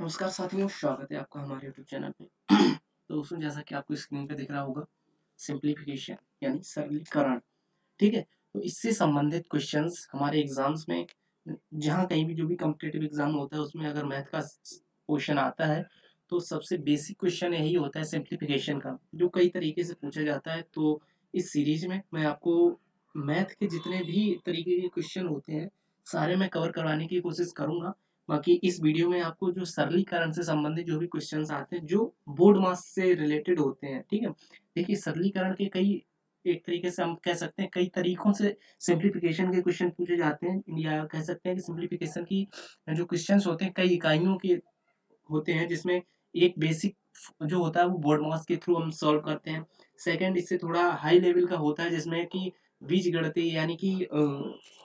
नमस्कार साथियों, स्वागत है आपका हमारे यूट्यूब चैनल पे। तो दोस्तों, जैसा कि आपको स्क्रीन पे दिख रहा होगा, सिंप्लीफिकेशन यानी सरलीकरण। ठीक है, तो इससे संबंधित क्वेश्चंस हमारे एग्जाम्स में, जहाँ कहीं भी जो भी कॉम्पिटिटिव एग्जाम होता है उसमें अगर मैथ का क्वेश्चन आता है तो सबसे बेसिक क्वेश्चन यही होता है सिंप्लीफिकेशन का, जो कई तरीके से पूछा जाता है। तो इस सीरीज में मैं आपको मैथ के जितने भी तरीके के क्वेश्चन होते हैं सारे मैं कवर करवाने की कोशिश करूंगा। बाकी इस वीडियो में आपको जो सरलीकरण से संबंधित जो भी क्वेश्चंस आते हैं जो बोर्ड मार्क्स से रिलेटेड होते हैं, ठीक है। देखिए, सरलीकरण के कई, एक तरीके से हम कह सकते हैं कई तरीकों से सिंप्लीफिकेशन के क्वेश्चन पूछे जाते हैं, या कह सकते हैं कि सिंप्लीफिकेशन की जो क्वेश्चंस होते हैं कई इकाइयों के होते हैं, जिसमें एक बेसिक जो होता है वो बोर्ड मार्क्स के थ्रू हम सॉल्व करते हैं। सेकंड, इससे थोड़ा हाई लेवल का होता है जिसमें कि बीजगणितीय यानी कि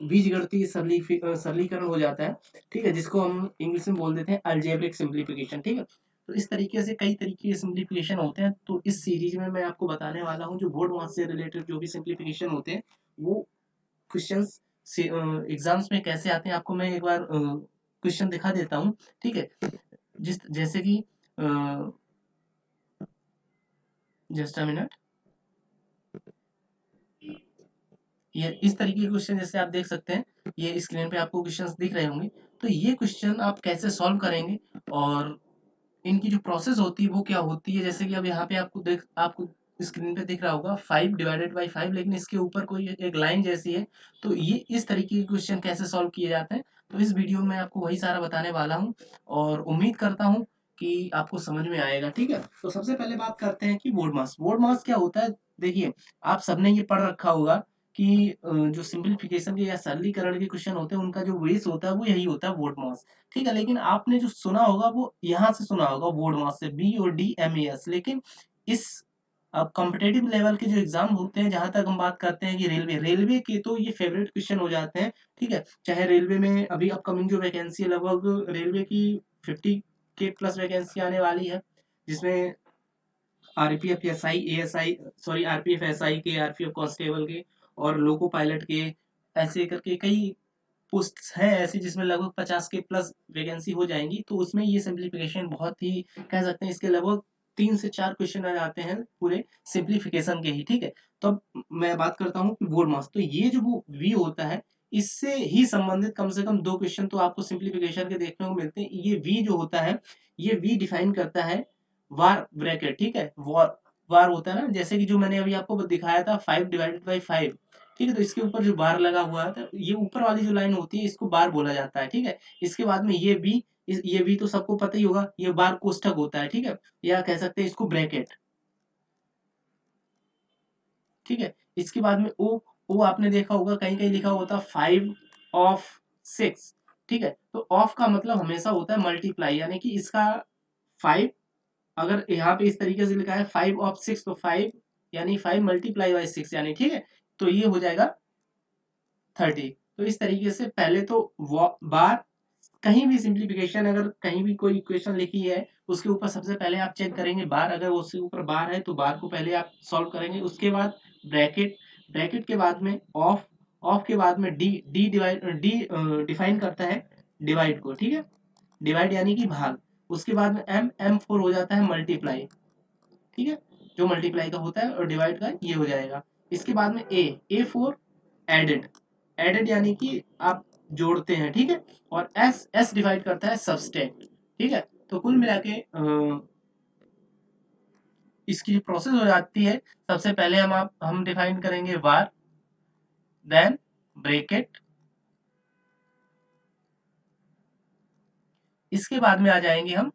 बीजगणितीय सरलीकरण हो जाता है, ठीक है, जिसको हम इंग्लिश में बोल देते हैं अलजेब्रिक सिंप्लीफिकेशन। ठीक है, तो इस तरीके से कई तरीके के सिंप्लीफिकेशन होते हैं। तो इस सीरीज में मैं आपको बताने वाला हूँ जो बोर्ड मार्क्स से रिलेटेड जो भी सिंप्लीफिकेशन होते हैं वो क्वेश्चंस से एग्जाम्स में कैसे आते हैं, आपको मैं एक बार क्वेश्चन दिखा देता हूँ। ठीक है, जिस जैसे कि जस्ट अ मिनट, ये इस तरीके के क्वेश्चन जैसे आप देख सकते हैं, ये स्क्रीन पे आपको क्वेश्चंस दिख रहे होंगे। तो ये क्वेश्चन आप कैसे सॉल्व करेंगे और इनकी जो प्रोसेस होती है वो क्या होती है। जैसे कि अब यहाँ पे आपको स्क्रीन पे दिख रहा होगा 5/5, लेकिन इसके ऊपर कोई एक लाइन जैसी है। तो ये इस तरीके के क्वेश्चन कैसे सॉल्व किए जाते हैं, तो इस वीडियो में आपको वही सारा बताने वाला हूँ और उम्मीद करता हूँ कि आपको समझ में आएगा। ठीक है, तो सबसे पहले बात करते हैं कि बोर्ड मार्क्स। बोर्ड मार्क्स क्या होता है? देखिए, आप सबने ये पढ़ रखा होगा कि जो सिंप्लीफिकेशन के या सरलीकरण के क्वेश्चन होते हैं उनका जो बेस होता है वो यही होता है, बोर्ड मार्क्स। ठीक है, लेकिन आपने जो सुना होगा वो यहाँ से सुना होगा, बोर्ड मार्क्स से, BODMAS। लेकिन इस अब कॉम्पिटेटिव लेवल के जो एग्जाम होते हैं, जहां तक हम बात करते हैं कि रेलवे के, तो ये फेवरेट क्वेश्चन हो जाते हैं। ठीक है, चाहे रेलवे में अभी अपकमिंग जो वैकेंसी है, लगभग रेलवे की 50 के प्लस वैकेंसी आने वाली है, जिसमें RPF SI ASI, sorry, RPF SI के, RPF कांस्टेबल के और लोको पायलट के, ऐसे करके कई पोस्ट हैं ऐसी जिसमें लगभग 50 के प्लस वैकेंसी हो जाएंगी। तो उसमें ये सिंप्लीफिकेशन बहुत ही, कह सकते हैं, इसके लगभग 3 से 4 क्वेश्चन आ जाते हैं पूरे सिंप्लीफिकेशन के ही। ठीक है, तो अब मैं बात करता हूँ बोर्ड मार्क्स। तो ये जो वो वी होता है, इससे ही संबंधित कम से कम 2 क्वेश्चन तो आपको सिंप्लीफिकेशन के देखने को मिलते हैं। ये वी जो होता है, ये वी डिफाइन करता है वार ब्रैकेट। ठीक है, वार वार होता है ना, जैसे कि जो मैंने अभी आपको दिखाया था 5/5। ठीक है, तो इसके ऊपर जो बार लगा हुआ है, तो ये ऊपर वाली जो लाइन होती है इसको बार बोला जाता है। ठीक है, इसके बाद में ये बी, ये बी तो सबको पता ही होगा, ये बार कोष्ठक होता है। ठीक है, या कह सकते हैं इसको ब्रैकेट। ठीक है, इसके बाद में ओ, ओ आपने देखा होगा कहीं कहीं लिखा होता है 5/6। ठीक है, तो ऑफ का मतलब हमेशा होता है मल्टीप्लाई, यानी कि इसका 5, अगर यहाँ पे इस तरीके से लिखा है 5/6, तो 5 यानी 5 × 6 यानी, ठीक है, तो ये हो जाएगा 30। तो इस तरीके से पहले तो बार, कहीं भी सिंप्लीफिकेशन, अगर कहीं भी कोई इक्वेशन लिखी है उसके ऊपर सबसे पहले आप चेक करेंगे बार, अगर उसके ऊपर बार है तो बार को पहले आप सॉल्व करेंगे। उसके बाद ब्रैकेट, ब्रैकेट के बाद में ऑफ, ऑफ के बाद में डी, डी डिफाइन करता है डिवाइड को। ठीक है, डिवाइड यानी कि भाग। उसके बाद में M4 हो जाता है मल्टीप्लाई। ठीक है, जो मल्टीप्लाई का होता है और डिवाइड का ये हो जाएगा। इसके बाद में A4 एडेड, एडेड यानी कि आप जोड़ते हैं। ठीक है, और एस डिवाइड करता है सब्सट्रैक्ट। ठीक है, तो कुल मिला के इसकी जो प्रोसेस हो जाती है, सबसे पहले हम डिफाइन करेंगे वार, देन ब्रैकेट, इसके बाद में आ जाएंगे हम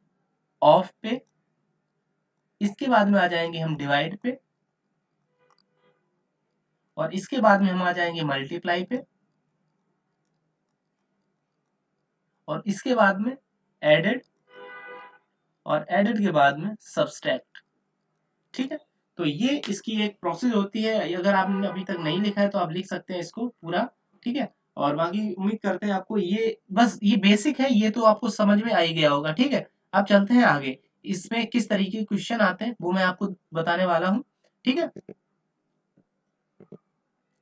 ऑफ पे, इसके बाद में आ जाएंगे हम डिवाइड पे, और इसके बाद में हम आ जाएंगे मल्टीप्लाई पे, और इसके बाद में एडेड, और एडेड के बाद में सब्सट्रैक्ट। ठीक है, तो ये इसकी एक प्रोसेस होती है। अगर आपने अभी तक नहीं लिखा है तो आप लिख सकते हैं इसको पूरा। ठीक है, और बाकी उम्मीद करते हैं आपको ये, बस ये बेसिक है, ये तो आपको समझ में आ ही गया होगा। ठीक है, अब चलते हैं आगे, इसमें किस तरीके के क्वेश्चन आते हैं वो मैं आपको बताने वाला हूँ। ठीक है,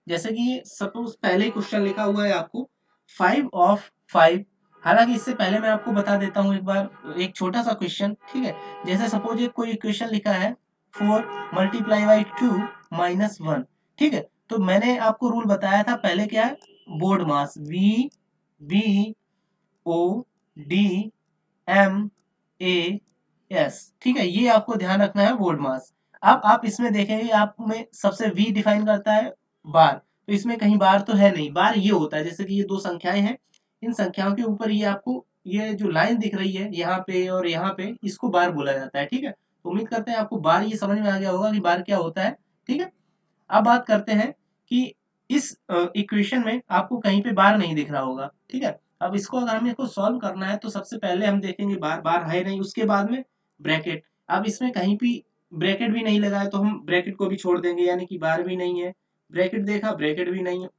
जैसे कि सपोज पहले क्वेश्चन लिखा हुआ है आपको 5/5 हालांकि इससे पहले मैं आपको बता देता हूँ एक बार एक छोटा सा क्वेश्चन, ठीक है। जैसे सपोज एक कोई इक्वेशन लिखा है 4 × 2 - 1, ठीक है। तो मैंने आपको रूल बताया था पहले, क्या है, बोर्ड मास VBOD MES, ठीक है। ये आपको ध्यान रखना है, बोर्ड मास। अब आप इसमें देखेंगे, आप में सबसे V डिफाइन करता है बार, तो इसमें कहीं बार तो है नहीं। बार ये होता है जैसे कि ये दो संख्याएं हैं, इन संख्याओं के ऊपर ये आपको ये जो लाइन दिख रही है यहाँ पे और यहाँ पे, इसको बार बोला जाता है, ठीक है। तो उम्मीद करते हैं आपको बार ये समझ में आ गया होगा कि बार क्या होता है, ठीक है। अब बात करते हैं कि इस इक्वेशन में आपको कहीं पे बार नहीं दिख रहा होगा, ठीक है। अब इसको अगर हमें इसको सॉल्व करना है तो सबसे पहले हम देखेंगे बार, बार है नहीं, उसके बाद में ब्रैकेट। अब इसमें कहीं भी ब्रैकेट भी नहीं लगा है तो हम ब्रैकेट को भी छोड़ देंगे, यानी कि बार भी नहीं है। ब्रैकेट देखा, ब्रैकेट भी नहीं है।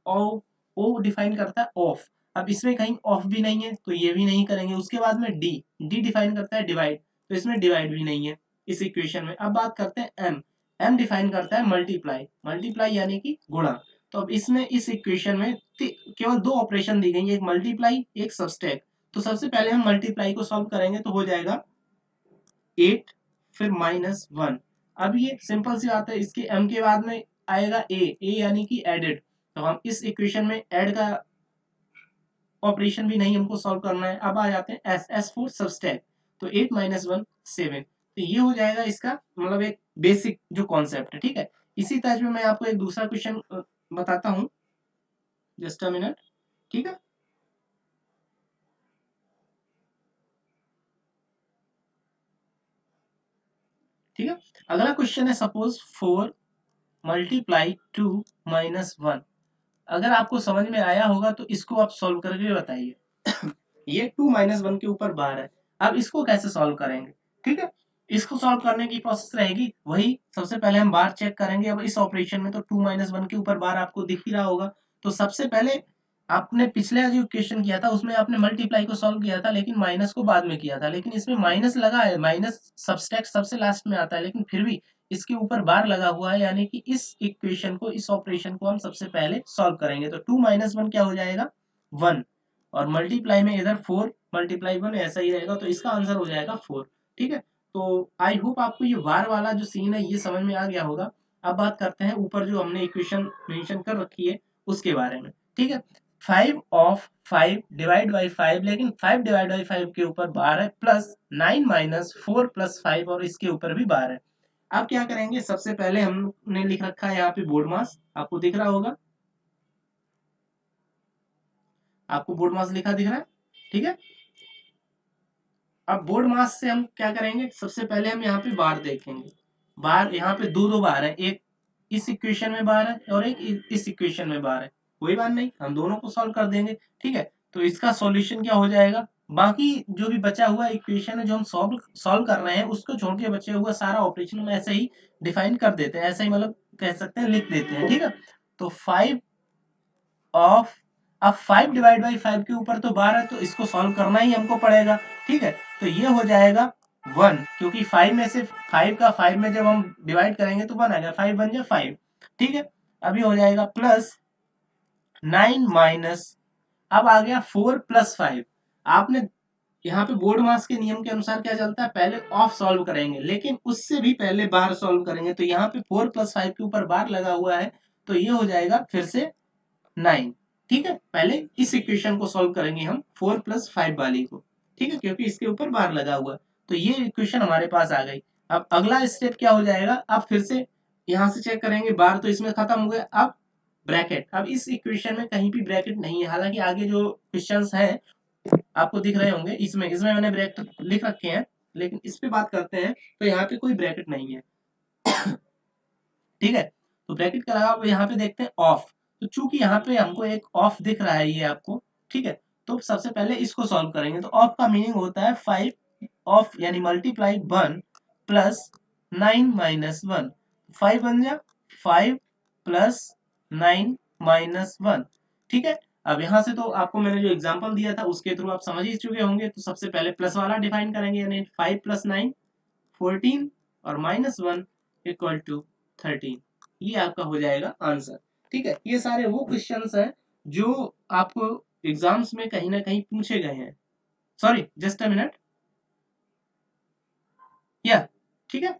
ओ डिफाइन करता है ऑफ, अब इसमें कहीं ऑफ भी नहीं है तो ये भी नहीं करेंगे। उसके बाद में डी, डी डिफाइन करता है डिवाइड, तो इसमें डिवाइड भी नहीं है इस इक्वेशन में। अब बात करते हैं एम, एम डिफाइन करता है मल्टीप्लाई, मल्टीप्लाई यानी कि गुणा। तो अब इसमें इस इक्वेशन में केवल दो ऑपरेशन दी गई है, एक मल्टीप्लाई एक सबट्रैक्ट। तो सबसे पहले हम मल्टीप्लाई को सॉल्व करेंगे तो हो जाएगा 8 फिर -1। अब ये सिंपल सी बात है, इसके m के बाद में आएगा ए यानी कि एडेड। तो हम इस इक्वेशन में ऐड का ऑपरेशन भी नहीं हमको सॉल्व करना है। अब आ जाते हैं एस फॉर सबट्रैक्ट, तो 8 - 1 7। तो ये हो जाएगा इसका मतलब एक बेसिक जो कॉन्सेप्ट है, ठीक है। इसी तरह में मैं आपको एक दूसरा क्वेश्चन बताता हूँ, जस्ट अ मिनट, ठीक है। ठीक है, अगला क्वेश्चन है सपोज 4 × 2 - 1। अगर आपको समझ में आया होगा तो इसको आप सॉल्व करके बताइए। ये 2 - 1 के ऊपर बार है, अब इसको कैसे सॉल्व करेंगे, ठीक है। इसको सॉल्व करने की प्रोसेस रहेगी वही, सबसे पहले हम बार चेक करेंगे। अब इस ऑपरेशन में तो 2 - 1 के ऊपर बार आपको दिख ही रहा होगा। तो सबसे पहले आपने पिछले जो क्वेश्चन किया था उसमें आपने मल्टीप्लाई को सॉल्व किया था, लेकिन माइनस को बाद में किया था। लेकिन इसमें माइनस लगा है, माइनस सबट्रैक्ट सबसे लास्ट में आता है, लेकिन फिर भी इसके ऊपर बार लगा हुआ है, यानी कि इस इक्वेशन को, इस ऑपरेशन को हम सबसे पहले सॉल्व करेंगे। तो 2 - 1 क्या हो जाएगा, 1, और मल्टीप्लाई में इधर 4 × 1 ऐसा ही रहेगा, तो इसका आंसर हो जाएगा 4, ठीक है। तो आई होप आपको ये बार वाला जो सीन है ये समझ में आ गया होगा। अब बात करते हैं ऊपर जो हमने इक्वेशन मेंशन कर रखी है उसके बारे में, ठीक है। 5/5 डिवाइड बाई 5, लेकिन 5 डिवाइड बाई 5 के ऊपर बार है, प्लस 9 - 4 + 5 और इसके ऊपर भी बार है। अब क्या करेंगे, सबसे पहले हमने लिख रखा है यहाँ पे बोर्ड मास, आपको दिख रहा होगा, आपको बोर्ड मास लिखा दिख रहा है, ठीक है। अब बोर्ड मास से हम क्या करेंगे, सबसे पहले हम यहाँ पे बार देखेंगे। बार यहाँ पे दो दो बार है, एक इस इक्वेशन में बार है और एक इस इक्वेशन में बार है। कोई बात नहीं, हम दोनों को सॉल्व कर देंगे, ठीक है। तो इसका सॉल्यूशन क्या हो जाएगा, बाकी जो भी बचा हुआ इक्वेशन है जो हम सॉल्व सॉल्व कर रहे हैं उसको छोड़ के बचे हुआ सारा ऑपरेशन हम ऐसे ही डिफाइन कर देते हैं, ऐसे ही मतलब कह सकते हैं लिख देते हैं, ठीक है। तो 5 ऑफ, अब 5 डिवाइड बाई 5 के ऊपर तो बार है तो इसको सॉल्व करना ही हमको पड़ेगा, ठीक है। तो ये हो जाएगा 1, क्योंकि 5 में से 5 का 5 में जब हम डिवाइड करेंगे तो 1 आएगा, 5 1 जा 5, ठीक है। अभी हो जाएगा प्लस 9 माइनस, अब आ गया 4 + 5। आपने यहाँ पे बोर्ड मास के नियम के अनुसार क्या चलता है, पहले ऑफ सॉल्व करेंगे, लेकिन उससे भी पहले बार सॉल्व करेंगे। तो यहाँ पे 4 + 5 के ऊपर बार लगा हुआ है, तो ये हो जाएगा फिर से 9, ठीक है। पहले इस इक्वेशन को सॉल्व करेंगे हम 4 + 5 वाली को, ठीक है, क्योंकि इसके ऊपर बार लगा हुआ है। तो ये इक्वेशन हमारे पास आ गई। अब अगला स्टेप क्या हो जाएगा, अब फिर से यहाँ से चेक करेंगे, बार तो इसमें खत्म हो गया। अब ब्रैकेट, अब इस इक्वेशन में कहीं भी ब्रैकेट नहीं है, हालांकि आगे जो क्वेश्चंस हैं आपको दिख रहे होंगे, इसमें इसमें मैंने ब्रैकेट लिख रखे हैं, लेकिन इस पे बात करते हैं तो यहाँ पे कोई ब्रैकेट नहीं है, ठीक है। तो ब्रैकेट का लगा यहाँ पे देखते हैं ऑफ। तो चूंकि यहाँ पे हमको एक ऑफ दिख रहा है ये आपको, ठीक है। तो सबसे पहले इसको सॉल्व करेंगे। तो ऑफ का मीनिंग होता है 5 ऑफ, यानी मल्टीप्लाई 1 प्लस 9 माइनस 1, 5 बन गया 5 प्लस 9 माइनस 1, ठीक है। अब यहाँ से तो आपको मैंने जो एग्जांपल दिया था उसके थ्रू आप समझ ही चुके होंगे। तो सबसे पहले प्लस वाला डिफाइन करेंगे, यानी 5 + 9 14 और -1 = 13। ये आपका हो जाएगा आंसर, ठीक है। ये सारे वो क्वेश्चंस हैं जो आपको एग्जाम्स में कहीं ना कहीं पूछे गए हैं। सॉरी जस्ट अ मिनट, या ठीक है।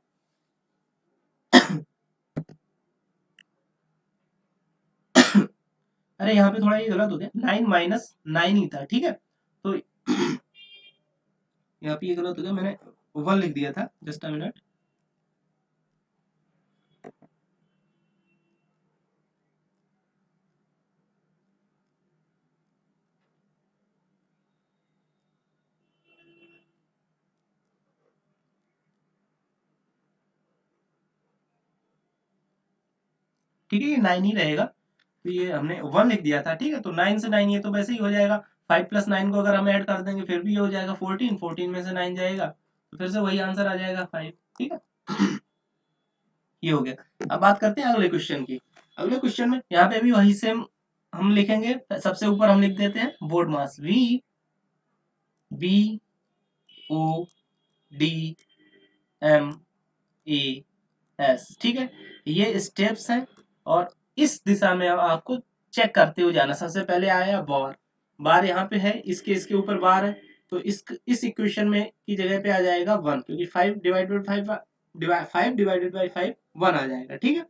अरे यहाँ पे थोड़ा ये गलत हो गया, 9 माइनस 9 ही था, ठीक है। तो यहाँ पे ये गलत हो गया, मैंने 1 लिख दिया था, जस्ट अ मिनट। ठीक है, ये 9 ही रहेगा, तो ये हमने 1 लिख दिया था, ठीक है। तो 9 से 9 ये तो वैसे ही हो जाएगा, 5 प्लस 9 को अगर हम ऐड कर देंगे फिर भी ये हो जाएगा 14, 14 में से 9 जाएगा तो फिर से वही आंसर आ जाएगा 5, ठीक है। ये हो गया। अब बात करते हैं अगले क्वेश्चन की। अगले क्वेश्चन में यहाँ पे भी वही सेम हम लिखेंगे, सबसे ऊपर हम लिख देते हैं board mass V B O D M A S, ठीक है। ये स्टेप्स हैं और इस दिशा में अब आपको चेक करते हुए जाना। सबसे पहले आया बार, बार यहाँ पे है, इसके ऊपर बार है, तो इस इक्वेशन में की जगह पे आ जाएगा 1, क्योंकि 5 डिवाइडेड बाई 5 डिवाइडेड बाई 5 1 आ जाएगा, ठीक है।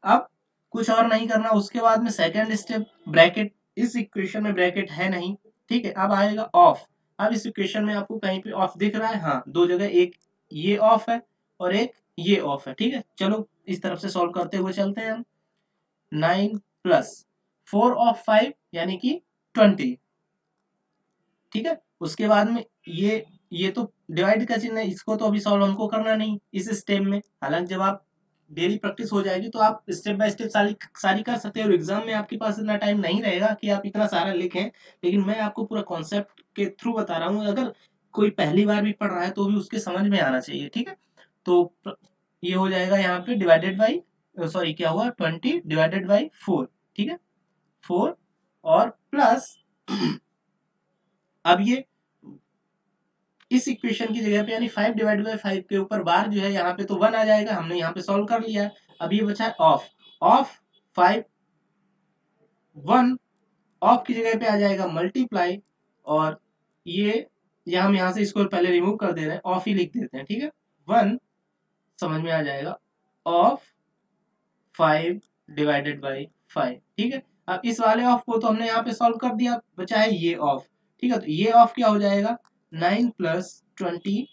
अब कुछ और नहीं करना, उसके बाद में सेकंड स्टेप ब्रैकेट, इस इक्वेशन में ब्रैकेट है नहीं, ठीक है। अब आएगा ऑफ। अब इस इक्वेशन में आपको कहीं पे ऑफ दिख रहा है, हाँ, दो जगह, एक ये ऑफ है और एक ये ऑफ है, ठीक है। चलो इस तरफ से सॉल्व करते हुए चलते हैं हम। 9 प्लस 4 ऑफ 5 यानी कि 20, ठीक है। उसके बाद में ये तो डिवाइड का चिन्ह है, इसको तो अभी सॉल्व हमको करना नहीं इस स्टेप में। हालांकि जब आप डेली प्रैक्टिस हो जाएगी तो आप स्टेप बाय स्टेप सारी कर सकते हैं, और एग्जाम में आपके पास इतना टाइम नहीं रहेगा कि आप इतना सारा लिखें। लेकिन मैं आपको पूरा कॉन्सेप्ट के थ्रू बता रहा हूँ, अगर कोई पहली बार भी पढ़ रहा है तो भी उसके समझ में आना चाहिए, ठीक है। तो ये हो जाएगा यहाँ पे डिवाइडेड बाई, सॉरी क्या हुआ, 20 डिवाइडेड बाई 4, ठीक है, 4 और प्लस अब ये इस इक्वेशन की जगह पे यानी 5 डिवाइड बाई 5 के ऊपर बार जो है यहाँ पे तो 1 आ जाएगा, हमने यहाँ पे सॉल्व कर लिया। अब ये बचा है ऑफ, ऑफ 5 1, ऑफ की जगह पे आ जाएगा मल्टीप्लाई, और ये हम यहाँ से इसको पहले रिमूव कर दे रहे हैं, ऑफ ही लिख देते हैं, ठीक है। 1 समझ में आ जाएगा, ऑफ 5 डिवाइडेड बाई 5, ठीक है। अब इस वाले ऑफ को तो हमने यहाँ पे सॉल्व कर दिया, बचा है ये ऑफ, ठीक है। तो ये ऑफ क्या हो जाएगा, 9 plus 20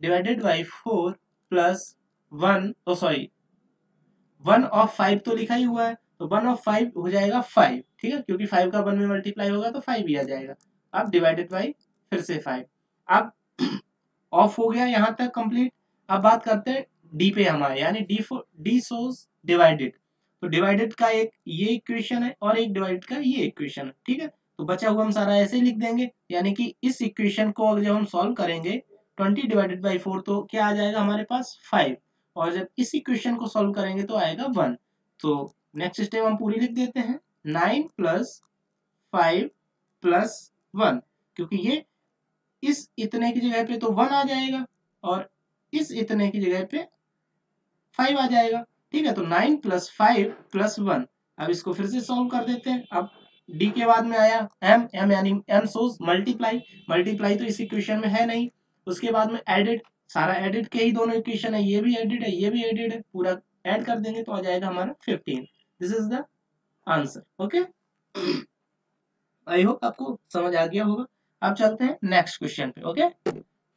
divided by 4 plus 1, oh sorry 1 of 5 तो लिखा ही हुआ है, तो 1 ऑफ 5 हो जाएगा 5, ठीक है, क्योंकि 5 का 1 में मल्टीप्लाई होगा तो 5 ही आ जाएगा। अब डिवाइडेड बाई फिर से 5, अब ऑफ हो गया यहाँ तक कंप्लीट। अब बात करते हैं डी पे हमारे, यानी डी सोज डिवाइडेड। तो डिवाइडेड का एक ये इक्वेशन है और एक डिवाइडेड का ये इक्वेशन है, ठीक है। तो बचा हुआ हम सारा ऐसे ही लिख देंगे, यानी कि इस इक्वेशन को जब हम सॉल्व करेंगे 20 डिवाइडेड बाई 4 तो क्या आ जाएगा हमारे पास 5, और जब इस इक्वेशन को सॉल्व करेंगे तो आएगा 1। तो नेक्स्ट स्टेप हम पूरी लिख देते हैं, 9 प्लस 5 प्लस 1, क्योंकि ये इस इतने की जगह पे तो 1 आ जाएगा और इस इतने की जगह पे 5 आ जाएगा, ठीक है। तो 9 प्लस 5 प्लस 1, अब इसको फिर से सॉल्व कर देते हैं। अब डी के बाद में आया एम, एम यानी एम सोज मल्टीप्लाई, मल्टीप्लाई तो इस इक्वेशन में है नहीं। उसके बाद में एडिड, सारा एडिड के ही दोनों इक्वेशन है, ये भी एडिड है ये भी एडिड है, पूरा ऐड कर देंगे तो आ जाएगा हमारा 15। This is the answer, okay. I hope आपको समझ आ गया होगा। अब चलते हैं नेक्स्ट क्वेश्चन पे, ओके।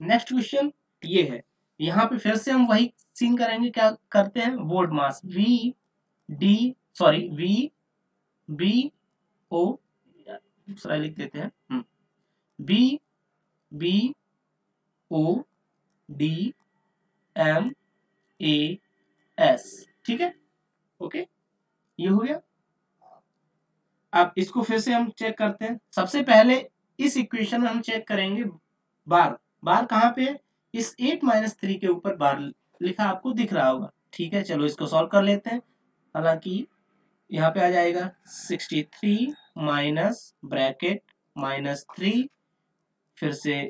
नेक्स्ट क्वेश्चन ये है, यहाँ पे फिर से हम वही सीन करेंगे, क्या करते हैं, वोल्ट मास V D, sorry V B O, दूसरा लिख देते हैं, B B O D M A S, ठीक है, ओके। ये हो गया। अब इसको फिर से हम चेक करते हैं। सबसे पहले इस इक्वेशन में हम चेक करेंगे बार, बार कहाँ पे है, इस 8 माइनस 3 के ऊपर बार लिखा आपको दिख रहा होगा, ठीक है। चलो इसको सॉल्व कर लेते हैं। हालांकि यहाँ पे आ जाएगा 63 माइनस ब्रैकेट माइनस 3, फिर से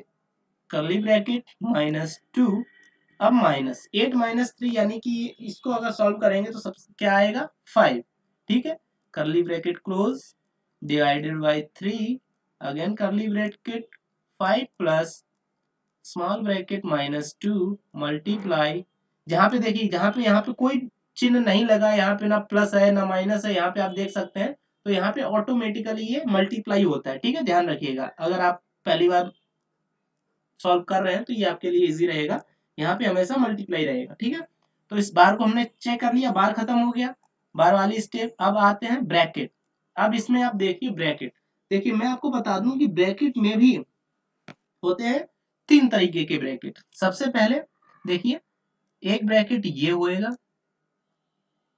कर्ली ब्रैकेट माइनस 2, अब माइनस 8 माइनस 3, यानी कि इसको अगर सॉल्व करेंगे तो सब क्या आएगा 5, ठीक है। Curly bracket close divided by 3, again curly bracket 5 plus small bracket -2 multiply, जहाँ पे देखिए यहाँ पे कोई चिन्ह नहीं लगा, यहाँ पे ना प्लस है ना माइनस है, यहाँ पे आप देख सकते हैं, तो यहाँ पे ऑटोमेटिकली ये मल्टीप्लाई होता है। ठीक है, ध्यान रखिएगा, अगर आप पहली बार सॉल्व कर रहे हैं तो ये आपके लिए इजी रहेगा, यहाँ पे हमेशा मल्टीप्लाई रहेगा। ठीक है, तो इस बार को हमने चेक कर लिया, बार खत्म हो गया, बार वाली स्टेप। अब आते हैं ब्रैकेट। अब इसमें आप देखिए ब्रैकेट, देखिए मैं आपको बता दूं कि ब्रैकेट में भी होते हैं 3 तरीके के ब्रैकेट। सबसे पहले देखिए, एक ब्रैकेट ये होएगा,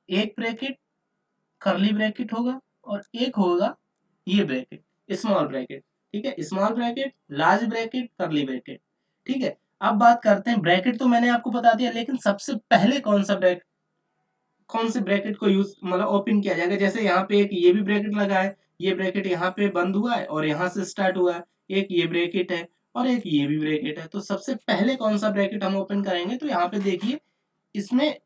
एक ब्रैकेट कर्ली ब्रैकेट होगा, और एक होगा ये ब्रैकेट स्मॉल ब्रैकेट। ठीक है, small bracket, large bracket, curly bracket. ठीक है, अब बात करते हैं ब्रैकेट, तो मैंने आपको बता दिया, लेकिन सबसे पहले कौन से ब्रैकेट को यूज मतलब ओपन किया जाएगा। जैसे यहाँ पे एक ये भी ब्रैकेट लगा है, ये ब्रैकेट यहाँ पे बंद हुआ है और यहाँ से स्टार्ट हुआ है, एक ये ब्रैकेट है और एक ये भी ब्रैकेट है। तो सबसे पहले कौन सा ब्रैकेट हम ओपन करेंगे, तो यहाँ पे देखिए, इसमें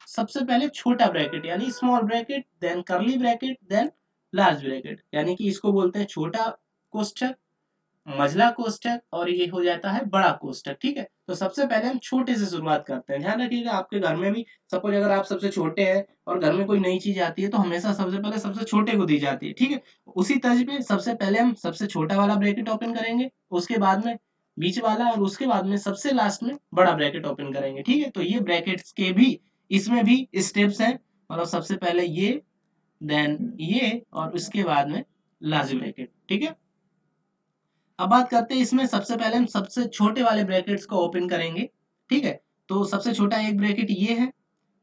सबसे पहले छोटा ब्रैकेट यानी small bracket, then curly bracket, then large bracket, यानी कि इसको बोलते हैं छोटा कोष्ठक, मझला कोष्ठक, और ये हो जाता है बड़ा कोष्ठक। ठीक है, तो सबसे पहले हम छोटे से शुरुआत करते हैं। ध्यान रखिएगा, आपके घर में भी सपोज अगर आप सबसे छोटे हैं और घर में कोई नई चीज आती है तो हमेशा सबसे पहले सबसे छोटे को दी जाती है। ठीक है, उसी तर्ज पे सबसे पहले हम सबसे छोटा वाला ब्रैकेट ओपन करेंगे, उसके बाद में बीच वाला, और उसके बाद में सबसे लास्ट में बड़ा ब्रैकेट ओपन करेंगे। ठीक है, तो ये ब्रैकेट्स के भी इसमें भी स्टेप्स हैं, मतलब सबसे पहले ये, देन ये, और उसके बाद में लार्ज ब्रैकेट। ठीक है, अब बात करते हैं इसमें सबसे पहले हम सबसे छोटे वाले ब्रैकेट्स को ओपन करेंगे। ठीक है, तो सबसे छोटा एक ब्रैकेट ये है,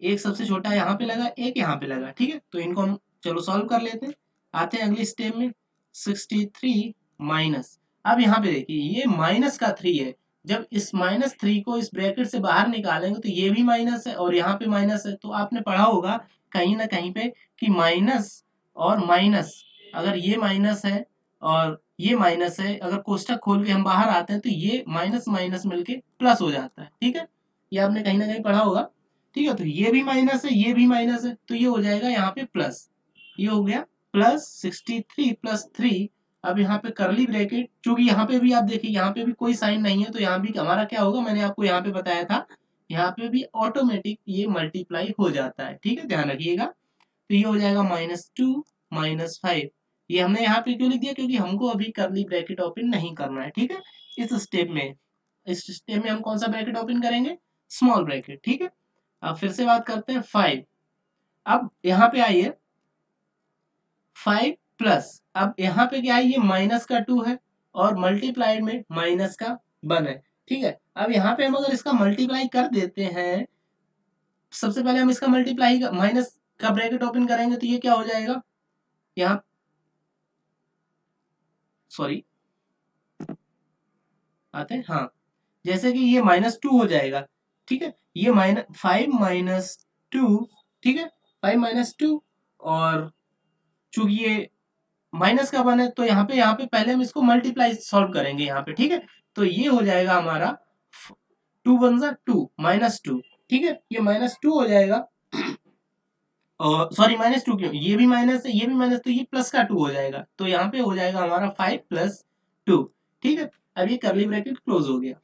एक सबसे छोटा यहाँ पे लगा, एक यहाँ पे लगा। ठीक है, तो इनको हम चलो सॉल्व कर लेते हैं। आते हैं अगली स्टेप में, 63 माइनस, अब यहाँ पे देखिए ये माइनस का 3 है, जब इस -3 को इस ब्रैकेट से बाहर निकालेंगे तो ये भी माइनस है और यहाँ पे माइनस है। तो आपने पढ़ा होगा कहीं ना कहीं पे कि माइनस और माइनस, अगर ये माइनस है और ये माइनस है, अगर कोष्ठक खोल के हम बाहर आते हैं तो ये माइनस माइनस मिलके प्लस हो जाता है। ठीक है, ये आपने कहीं ना कहीं पढ़ा होगा। ठीक है, तो ये भी माइनस है, ये भी माइनस है, तो ये हो जाएगा यहाँ पे प्लस, ये हो गया प्लस 63 प्लस 3। अब यहाँ पे करली ब्रैकेट, चूंकि यहाँ पे भी आप देखिए यहाँ पे भी कोई साइन नहीं है, तो यहाँ भी हमारा क्या होगा, मैंने आपको यहाँ पे बताया था, यहाँ पे भी ऑटोमेटिक ये मल्टीप्लाई हो जाता है। ठीक है, ध्यान रखिएगा, तो ये हो जाएगा -2 -5। ये हमने यहाँ पे क्यों लिख दिया, क्योंकि हमको अभी करली ब्रैकेट ओपन नहीं करना है। ठीक है, इस स्टेप में हम कौन सा ब्रैकेट ओपन करेंगे, स्मॉल ब्रैकेट। ठीक है, अब फिर से बात करते हैं 5। अब यहाँ पे आइए 5 प्लस, अब यहाँ पे क्या है, ये माइनस का 2 है और मल्टीप्लाइड में माइनस का 1 है। ठीक है, अब यहाँ पे हम अगर इसका मल्टीप्लाई कर देते हैं, सबसे पहले हम इसका मल्टीप्लाई माइनस का ब्रैकेट ओपन करेंगे तो ये क्या हो जाएगा, यहाँ सॉरी आते हैं, हाँ, जैसे कि ये -2 हो जाएगा। ठीक है, ये -5 - 2, ठीक है, 5 - 2, और चूंकि ये माइनस का 1 है तो यहाँ पे पहले हम इसको मल्टीप्लाई सॉल्व करेंगे यहाँ पे। ठीक है, तो ये हो जाएगा हमारा 2 1 2 -2। ठीक है, ये -2 हो जाएगा, और सॉरी -2 क्यों, ये भी माइनस है, ये भी माइनस, तो ये प्लस का 2 हो जाएगा, तो यहाँ पे हो जाएगा हमारा 5 + 2। ठीक है, अब ये करली ब्रैकेट क्लोज हो गया।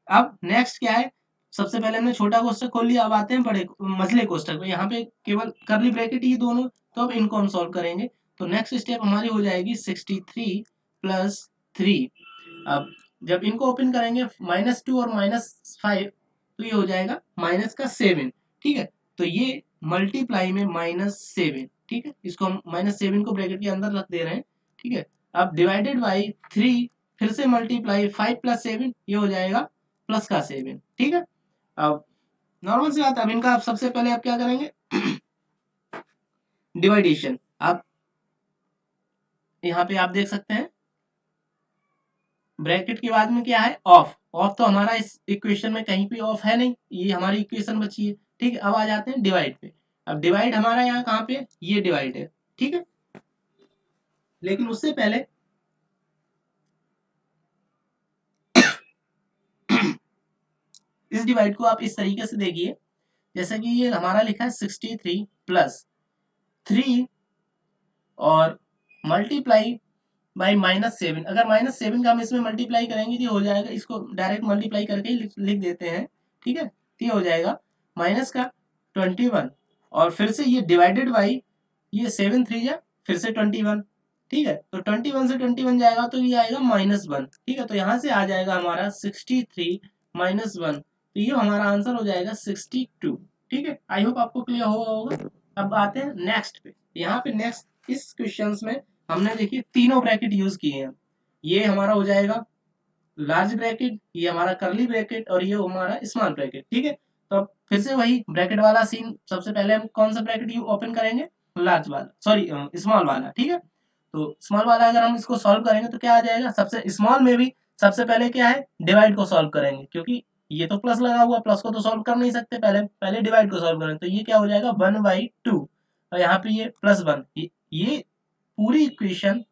अब नेक्स्ट क्या है, सबसे पहले हमने छोटा कोष्ठक खोल लिया, अब आते हैं बड़े मझले कोष्ठक में। यहाँ पे केवल करली ब्रैकेट ही दोनों, तो अब इनको हम सॉल्व करेंगे। तो नेक्स्ट स्टेप हमारी हो जाएगी 63 + 3। अब जब इनको ओपन करेंगे -2 और -5, तो ये हो जाएगा माइनस का 7। ठीक है, तो ये मल्टीप्लाई में -7। ठीक है, इसको हम -7 को ब्रैकेट के अंदर रख दे रहे हैं। ठीक है, अब डिवाइडेड बाई 3, फिर से मल्टीप्लाई 5 + 7, ये हो जाएगा प्लस का 7। ठीक है, अब नॉर्मल सी बात है, अब इनका आप सबसे पहले आप क्या करेंगे, डिवाइडेशन। अब यहाँ पे आप देख सकते हैं ब्रैकेट के बाद में क्या है, ऑफ। ऑफ तो हमारा इस इक्वेशन में कहीं पे ऑफ है नहीं, ये हमारी इक्वेशन बची है। ठीक है, अब आ जाते हैं डिवाइड पे। अब डिवाइड हमारा यहाँ कहाँ पे, ये डिवाइड है। ठीक है, लेकिन उससे पहले इस डिवाइड को आप इस तरीके से देखिए, जैसे कि ये हमारा लिखा है 63 + 3 और मल्टीप्लाई बाई -7। अगर -7 का हम इसमें मल्टीप्लाई करेंगे तो हो जाएगा, इसको डायरेक्ट मल्टीप्लाई करके ही लिख देते हैं, ठीक है। तो ये हो जाएगा माइनस का 21 और फिर से ये डिवाइडेड बाई ये 7 3 जा फिर से 21, ठीक है। तो 21 से 21 जाएगा तो ये आएगा -1, ठीक है। तो यहाँ से आ जाएगा हमारा 63 -1, तो ये हमारा आंसर हो जाएगा 62, ठीक है। आई होप आपको क्लियर होगा। अब आते हैं नेक्स्ट पे। यहाँ पे नेक्स्ट इस क्वेश्चंस में हमने देखिए तीनों ब्रैकेट यूज किए हैं। ये हमारा हो जाएगा लार्ज ब्रैकेट, ये हमारा करली ब्रैकेट और ये हमारा स्मॉल ब्रैकेट, ठीक है। तो अब फिर से वही ब्रैकेट वाला सीन, सबसे पहले हम कौन सा ब्रैकेट ओपन करेंगे, लार्ज वाला, सॉरी स्मॉल वाला, ठीक है। तो स्मॉल वाला अगर हम इसको सॉल्व करेंगे तो क्या आ जाएगा, सबसे स्मॉल में भी सबसे पहले क्या है, डिवाइड को सॉल्व करेंगे, क्योंकि ये तो प्लस लगा हुआ, प्लस को तो सॉल्व कर नहीं सकते, पहले पहले डिवाइड को सॉल्व करेंगे। तो ये क्या हो जाएगा 1/2 और यहाँ पे ये +1, ये पूरी इक्वेशन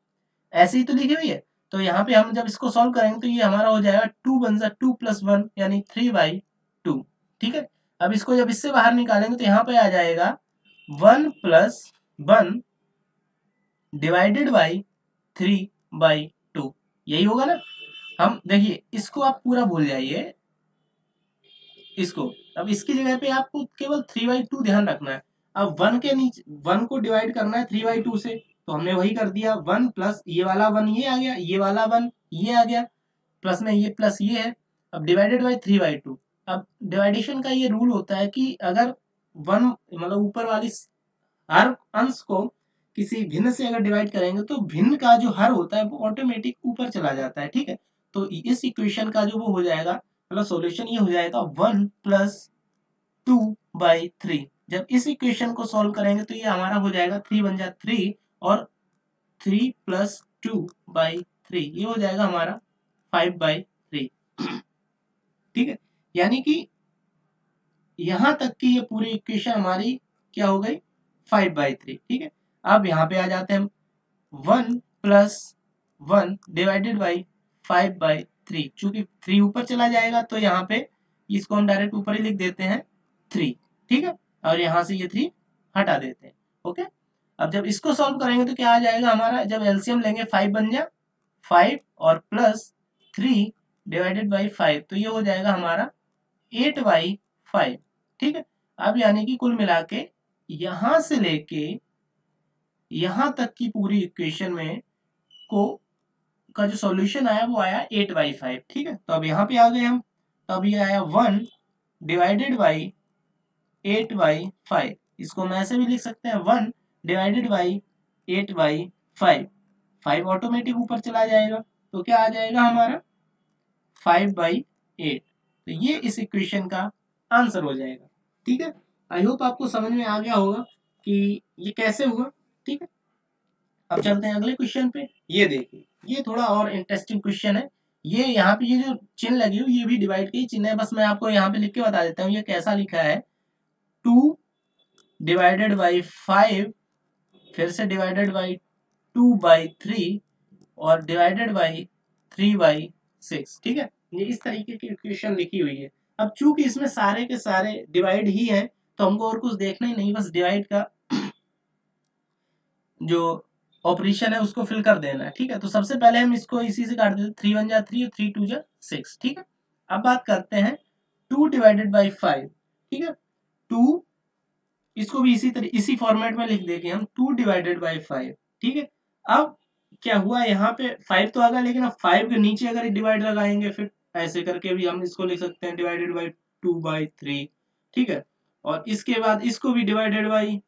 ऐसी ही तो लिखी हुई है। तो यहाँ पे हम जब इसको सॉल्व करेंगे तो ये हमारा हो जाएगा 2 बन जा 2 + 1 यानी 3/2, ठीक है। अब इसको जब इससे बाहर निकालेंगे तो यहाँ पे आ जाएगा 1 + 1 डिवाइडेड बाई 3/2, यही होगा ना। हम देखिए इसको आप पूरा भूल जाइए इसको, अब इसकी जगह पे आपको केवल 3/2 ध्यान रखना है। अब 1 के नीचे 1 को डिवाइड करना है 3/2 से, तो हमने वही कर दिया, 1 प्लस ये वाला 1 ये आ गया, ये वाला 1 ये आ गया, प्लस में ये प्लस ये है, अब डिवाइडेड बाई 3/2। अब डिवाइडेशन का ये रूल होता है कि अगर 1 मतलब ऊपर वाली हर अंश को किसी भिन्न से अगर डिवाइड करेंगे तो भिन्न का जो हर होता है वो ऑटोमेटिक ऊपर चला जाता है, ठीक है। तो इस इक्वेशन का जो वो हो जाएगा, मतलब सॉल्यूशन ये हो जाएगा 1 + 2/3। जब इस इक्वेशन को सॉल्व करेंगे तो ये हमारा हो जाएगा 3 बन जा 3 और 3 + 2/3 ये हो जाएगा हमारा 5/3, ठीक है। यानी कि यहां तक की ये पूरी इक्वेशन हमारी क्या हो गई 5/3, ठीक है। अब यहाँ पे आ जाते हैं हम 1 + 1 डिवाइडेड बाई 5/3, चूंकि 3 ऊपर चला जाएगा तो यहाँ पे इसको हम डायरेक्ट ऊपर ही लिख देते हैं 3, ठीक है। और यहाँ से ये 3 हटा देते हैं, ओके। अब जब इसको सॉल्व करेंगे तो क्या आ जाएगा हमारा, जब एलसीएम लेंगे 5 बन जा 5 और प्लस 3 डिवाइडेड बाई 5, तो ये हो जाएगा हमारा 8/5, ठीक है। अब यानी कि कुल मिला के यहां से लेके यहां तक की पूरी इक्वेशन में को का जो सॉल्यूशन आया वो आया 8/5, ठीक है। तो अब यहाँ पे आ गए हम, तो अब ये आया 1 डिवाइडेड बाई 8/5, इसको हम ऐसे भी लिख सकते हैं 1 डिवाइडेड बाई 8/5, 5 ऑटोमेटिक ऊपर चला जाएगा, तो क्या आ जाएगा हमारा 5/8। तो ये इस इक्वेशन का आंसर हो जाएगा, ठीक है। आई होप आपको समझ में आ गया होगा कि ये कैसे हुआ, ठीक है। अब चलते हैं अगले क्वेश्चन पे। ये देखिए, ये थोड़ा और इंटरेस्टिंग क्वेश्चन है। ये यहाँ पे ये जो चिन्ह लगी हुई ये भी डिवाइड की चिन्ह है, बस मैं आपको यहाँ पे लिख के बता देता हूँ ये कैसा लिखा है। 2 डिवाइडेड बाई 5 फिर से डिवाइडेड बाई 2/3 और डिवाइडेड बाई 3/6, ठीक है। ये इस तरीके की इक्वेशन लिखी हुई है। अब चूंकि इसमें सारे के सारे डिवाइड ही हैं तो हमको और कुछ देखना ही नहीं, बस डिवाइड का जो ऑपरेशन है उसको फिल कर देना है, ठीक है। तो सबसे पहले हम इसको इसी से काट देते, 3 1 जा 3 और 3 2 जा 6, ठीक है। अब बात करते हैं 2 डिवाइडेड बाई 5, ठीक है। 2 इसको भी इसी फॉर्मेट में लिख देंगे हम 2 डिवाइडेड बाई 5, ठीक है। अब क्या हुआ यहाँ पे 5 तो आ गया, लेकिन अब 5 के नीचे अगर डिवाइड लगाएंगे फिर ऐसे करके भी हम इसको लिख सकते हैं डिवाइडेड बाई 2/3, ठीक है। और इसके बाद इसको भी डिवाइडेड बाई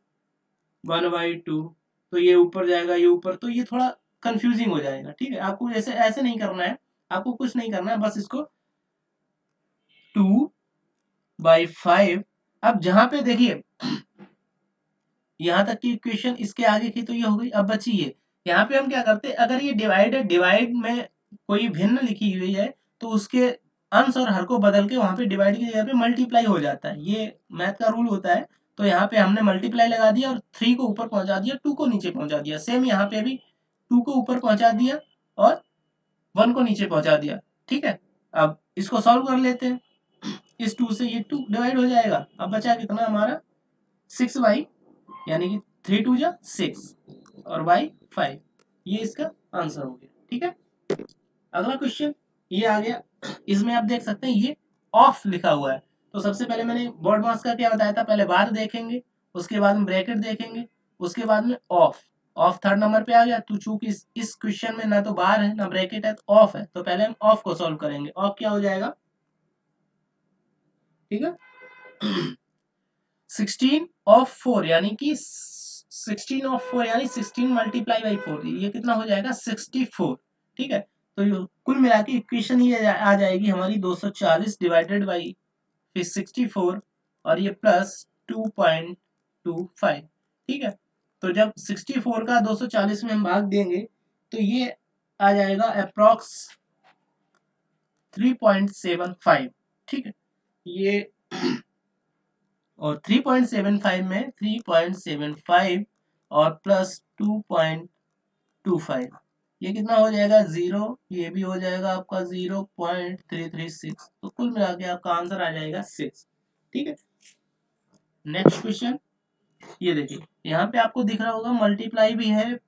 1/2, तो ये ऊपर जाएगा ये ऊपर, तो ये थोड़ा कंफ्यूजिंग हो जाएगा, ठीक है। आपको जैसे ऐसे नहीं करना है, आपको कुछ नहीं करना है, बस इसको 2/5। अब जहां पे देखिए यहाँ तक की इक्वेशन इसके आगे की तो ये हो गई। अब बची ये, यहाँ पे हम क्या करते हैं, अगर ये डिवाइड में कोई भिन्न लिखी हुई है तो उसके अंश और हर को बदल के वहां पे डिवाइड की जगह पे मल्टीप्लाई हो जाता है, ये मैथ का रूल होता है। तो यहाँ पे हमने मल्टीप्लाई लगा दिया और 3 को ऊपर पहुंचा दिया, 2 को नीचे पहुंचा दिया। सेम यहाँ पे भी 2 को ऊपर पहुंचा दिया और 1 को नीचे पहुंचा दिया, ठीक है। अब इसको सॉल्व कर लेते हैं, इस 2 से ये 2 डिवाइड हो जाएगा। अब बचा कितना हमारा 6/, यानी कि 3 2 जा 6 और बाई 5, ये इसका आंसर हो गया। ठीक है। अगला क्वेश्चन ये आ गया, इसमें आप देख सकते हैं ये ऑफ लिखा हुआ है। तो सबसे पहले मैंने बोर्ड मास का क्या बताया था, पहले बार देखेंगे, उसके बाद में ब्रैकेट देखेंगे, उसके बाद में ऑफ। ऑफ थर्ड नंबर पे आ गया। तो चूंकि इस क्वेश्चन में ना तो बार है ना ब्रैकेट है, तो ऑफ है, तो पहले हम ऑफ को सॉल्व करेंगे। ऑफ क्या हो जाएगा, ठीक है, 16 ऑफ 4 यानी कि 16 ऑफ 4 यानी 16 मल्टीप्लाई बाई 4, ये कितना हो जाएगा 64। ठीक है, तो कुल मिला के इक्वेशन ये आ जाएगी हमारी 240 डिवाइडेड बाई फिर 64 और ये प्लस 2.25। ठीक है, तो जब 64 का 240 में हम भाग देंगे तो ये आ जाएगा अप्रॉक्स 3.75। ठीक है, ये और 3.75 में 3.75 और प्लस 2.25, ये कितना हो जाएगा 0, ये भी हो जाएगा आपका 0.336। तो कुल मिला के आपका आंसर आ जाएगा 6। ठीक है, नेक्स्ट क्वेश्चन ये देखिए, यहाँ पे आपको दिख रहा होगा मल्टीप्लाई भी है,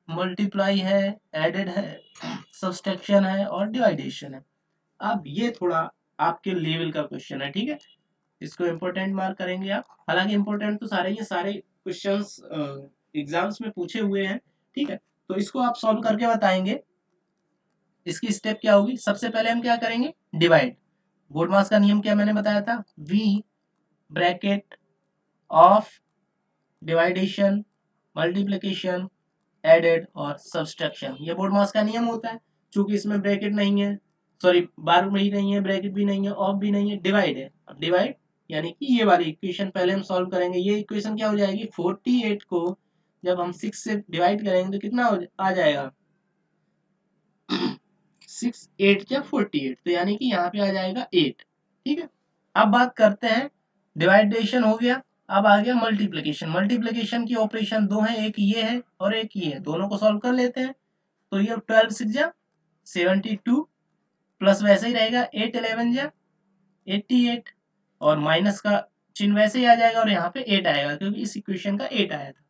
मल्टीप्लाई है, एडेड है, सब्सट्रैक्शन है और डिवाइडेशन है। अब ये थोड़ा आपके लेवल का क्वेश्चन है। ठीक है, इसको इम्पोर्टेंट मार्क करेंगे आप। हालांकि इम्पोर्टेंट तो सारे ये सारे क्वेश्चंस एग्जाम्स में पूछे हुए हैं। ठीक है, तो इसको आप सॉल्व करके बताएंगे। इसकी स्टेप क्या होगी, सबसे पहले हम क्या करेंगे, डिवाइड। बोर्ड मास का नियम क्या मैंने बताया था, V bracket of division multiplication added और सब्सट्रैक्शन, ये बोर्ड मास का नियम होता है। चूंकि इसमें ब्रैकेट नहीं है, सॉरी बार भी नहीं है, ब्रैकेट भी नहीं है, ऑफ भी नहीं है, डिवाइड है। अब डिवाइड यानी कि ये वाली इक्वेशन पहले हम सॉल्व करेंगे। ये इक्वेशन क्या हो जाएगी, 48 को जब हम 6 से डिवाइड करेंगे तो कितना आ जाएगा 6 8 या 48, तो यानी कि यहाँ पे आ जाएगा 8। ठीक है, अब बात करते हैं, डिवाइडेशन हो गया, अब आ गया मल्टीप्लिकेशन। मल्टीप्लिकेशन की ऑपरेशन दो है, एक ये है और एक ये है, दोनों को सॉल्व कर लेते हैं। तो ये 12 6 जा 72 प्लस वैसे ही रहेगा 8 11 जा 88 और माइनस का चिन्ह वैसे ही आ जाएगा और यहाँ पे 8 आएगा क्योंकि इस इक्वेशन का 8 आया था।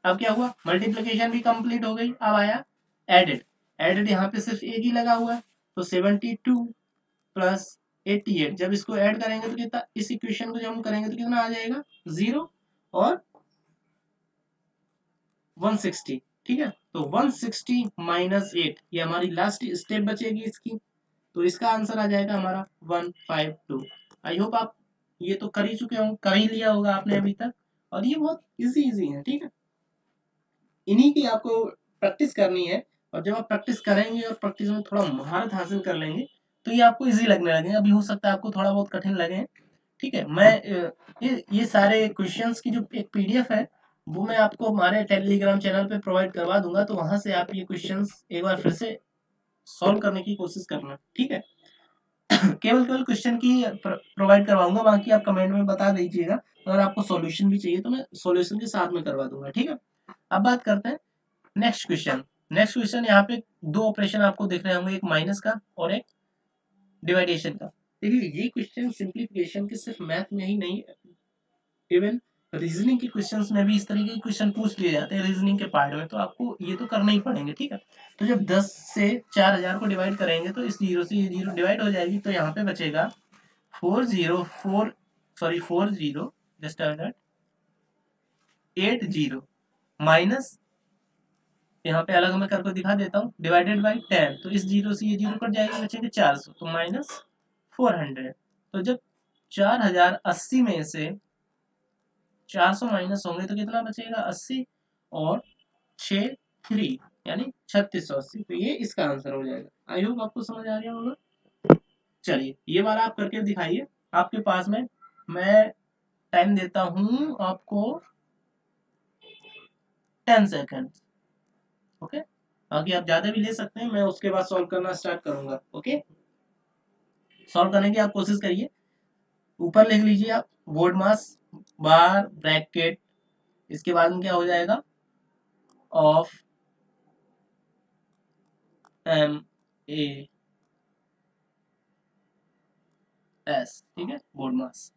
अब क्या हुआ, मल्टीप्लिकेशन भी कंप्लीट हो गई। अब आया एडेड। एडेड यहाँ पे सिर्फ एक ही लगा हुआ है, तो 72 प्लस 88, जब इसको ऐड करेंगे तो कितना, इस इक्वेशन को जब हम करेंगे तो कितना आ जाएगा 0 और 160। ठीक है, तो 160 माइनस 8, ये हमारी लास्ट स्टेप बचेगी इसकी, तो इसका आंसर आ जाएगा हमारा 152। आई होप आप ये तो कर ही चुके होंगे, कर ही लिया होगा आपने अभी तक, और ये बहुत इजी है। ठीक है, इन्हीं की आपको प्रैक्टिस करनी है, और जब आप प्रैक्टिस करेंगे और प्रैक्टिस में थोड़ा महारत हासिल कर लेंगे तो ये आपको इजी लगने लगेंगे। अभी हो सकता है आपको थोड़ा बहुत कठिन लगे। ठीक है, मैं ये सारे क्वेश्चंस की जो एक पीडीएफ है वो मैं आपको हमारे टेलीग्राम चैनल पे प्रोवाइड करवा दूंगा, तो वहां से आप ये क्वेश्चंस एक बार फिर से सॉल्व करने की कोशिश करना। ठीक है, केवल केवल क्वेश्चन की प्रोवाइड करवाऊंगा, बाकी आप कमेंट में बता दीजिएगा। अगर आपको सॉल्यूशन भी चाहिए तो मैं सॉल्यूशन के साथ में करवा दूंगा। ठीक है, अब बात करते हैं नेक्स्ट क्वेश्चन। नेक्स्ट क्वेश्चन यहाँ पे दो ऑपरेशन आपको दिख रहे होंगे, एक माइनस का और एक डिवाइडेशन का। देखिए ये क्वेश्चन सिंप्लीफिकेशन के सिर्फ मैथ में ही नहीं, इवन रीजनिंग के क्वेश्चंस में भी इस तरीके के क्वेश्चन पूछ लिए जाते हैं रीजनिंग के पार्ट में, तो आपको ये तो करना ही पड़ेंगे। ठीक है, तो जब 10 से 4000 को डिवाइड करेंगे तो इस 0 से ये 0 डिवाइड हो जाएगी, तो यहाँ पे बचेगा 40 जस्ट 80 माइनस, यहाँ पे अलग मैं करके दिखा देता हूँ, डिवाइडेड बाई 10, तो इस 0 से ये 0 कट जाएगा, बचेंगे 400, तो माइनस 400। तो जब 4080 में से 400 माइनस होंगे तो कितना बचेगा 80 और 6 3 यानी 3680, तो ये इसका आंसर हो जाएगा। आई होप आपको समझ आ गया होगा। चलिए ये वाला आप करके दिखाइए आपके पास में, मैं टाइम देता हूँ आपको 10 सेकेंड। ओके, बाकी आप ज्यादा भी ले सकते हैं, मैं उसके बाद सॉल्व करना स्टार्ट करूंगा। ओके, सॉल्व करने की आप कोशिश करिए। ऊपर लिख लीजिए आप बोर्ड मास बार ब्रैकेट, इसके बाद में क्या हो जाएगा ऑफ एम ए एस। ठीक है, बोर्ड मास,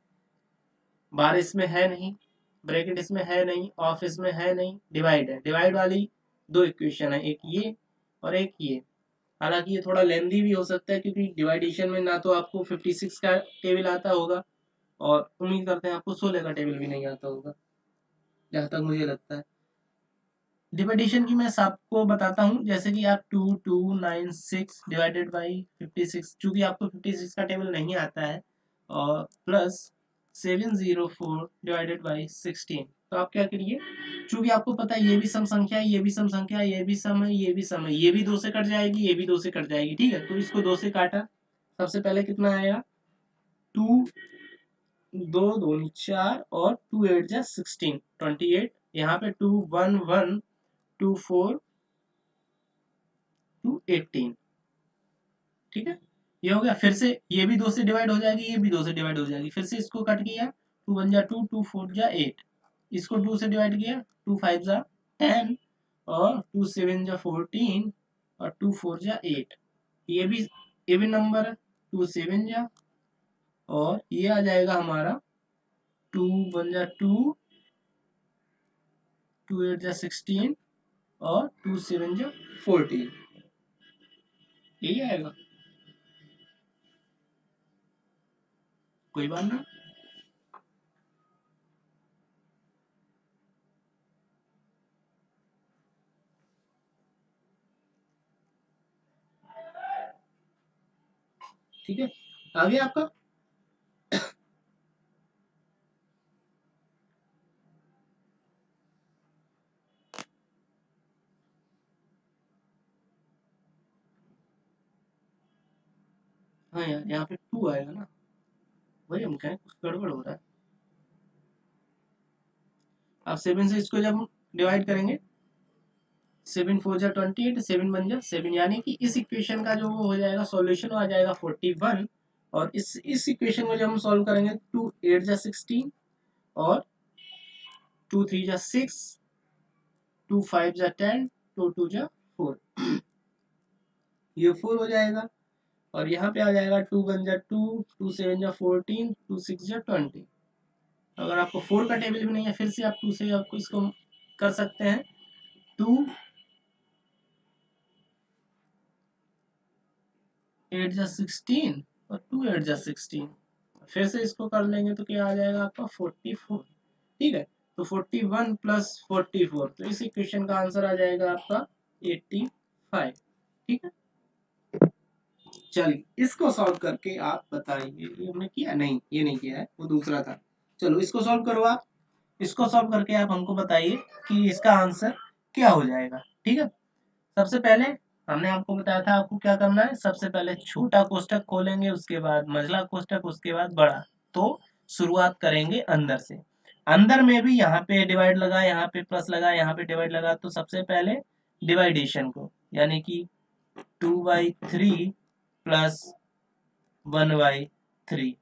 बार इसमें है नहीं, ब्रैकेट इसमें है नहीं, ऑफ इसमें है नहीं, डिवाइड है। डिवाइड वाली दो इक्वेशन है, एक ये और एक ये। हालांकि ये थोड़ा लेंदी भी हो सकता है क्योंकि डिवाइडेशन में ना तो आपको 56 का टेबल आता होगा और उम्मीद करते हैं आपको 16 का टेबल भी नहीं आता होगा, जहाँ तक मुझे लगता है। डिवाइडेशन की मैं आपको बताता हूँ, जैसे कि आप 2296 डिवाइडेड बाई 56, चूंकि आपको 56 का टेबल नहीं आता है, और प्लस 704 डिवाइडेड बाई 16। तो आप क्या करिए, चूंकि आपको पता है ये भी सम संख्या है, ये भी सम संख्या है, ये भी सम है, ये भी सम है, ये भी 2 से कट जाएगी, ये भी 2 से कट जाएगी, ठीक है। तो इसको 2 से काटा, सबसे पहले कितना आएगा, 2, 2 दूनी 4 और 2 8 जा 16, 28। यहाँ पे 2 1 1 2 4 2 18, ठीक है। ये हो गया, फिर से ये भी 2 से डिवाइड हो जाएगी, ये भी 2 से डिवाइड हो जाएगी, फिर से इसको कट किया, 2 1 जा 2 2 4 जा 8, इसको 2 से डिवाइड किया, 2 5 जा 10 और 2 7 जा 14 और 2 4 जा 8। ये भी नंबर है, 2 7 जा, और ये आ जाएगा हमारा 2 1 जा 2, 2 8 जा 16 और 2 7 जा 14, यही आएगा। कोई बात नहीं। ठीक है, आगे आपका। हाँ यार, यहाँ पे 2 आएगा ना, वही हम कहें कुछ गड़बड़ हो रहा है। अब 7 से इसको जब डिवाइड करेंगे, 7 4 जा 28, 7 1 जा 7, यानी कि इस इक्वेशन का जो वो हो जाएगा सॉल्यूशन आ जाएगा 41। और इस इक्वेशन को जब हम सॉल्व करेंगे, 2 8 जा 16 और 2 3 जा 6, 2 5 जा 10, 2 2 जा 4, ये 4 हो जाएगा। और यहाँ पे आ जाएगा 2 1 जा 2, 2 7 जा 14, 2 6 जा 20। अगर आपको 4 का टेबल भी नहीं है, फिर से आप 2 से आपको इसको कर सकते हैं, 2 8 जा 16 और 2 8 जा 16, फिर से इसको कर लेंगे तो क्या आ जाएगा आपका 44, ठीक है। तो 41 प्लस 44, तो इस इक्वेशन का आंसर आ जाएगा आपका 85, ठीक है। चलिए इसको सॉल्व करके आप बताइए, ये हमने किया नहीं, ये नहीं किया है, वो दूसरा था। चलो इसको सॉल्व करो आप, इसको सॉल्व करके आप हमको बताइए कि इसका आंसर क्या हो जाएगा, ठीक है। सबसे पहले हमने आपको बताया था आपको क्या करना है, सबसे पहले छोटा कोष्ठक खोलेंगे, उसके बाद मझला कोष्ठक, उसके बाद बड़ा। तो शुरुआत करेंगे अंदर से। अंदर में भी यहाँ पे डिवाइड लगा, यहाँ पे प्लस लगा, यहाँ पे डिवाइड लगा, तो सबसे पहले डिवाइडेशन को, यानी कि 2/3 प्लस 1/3,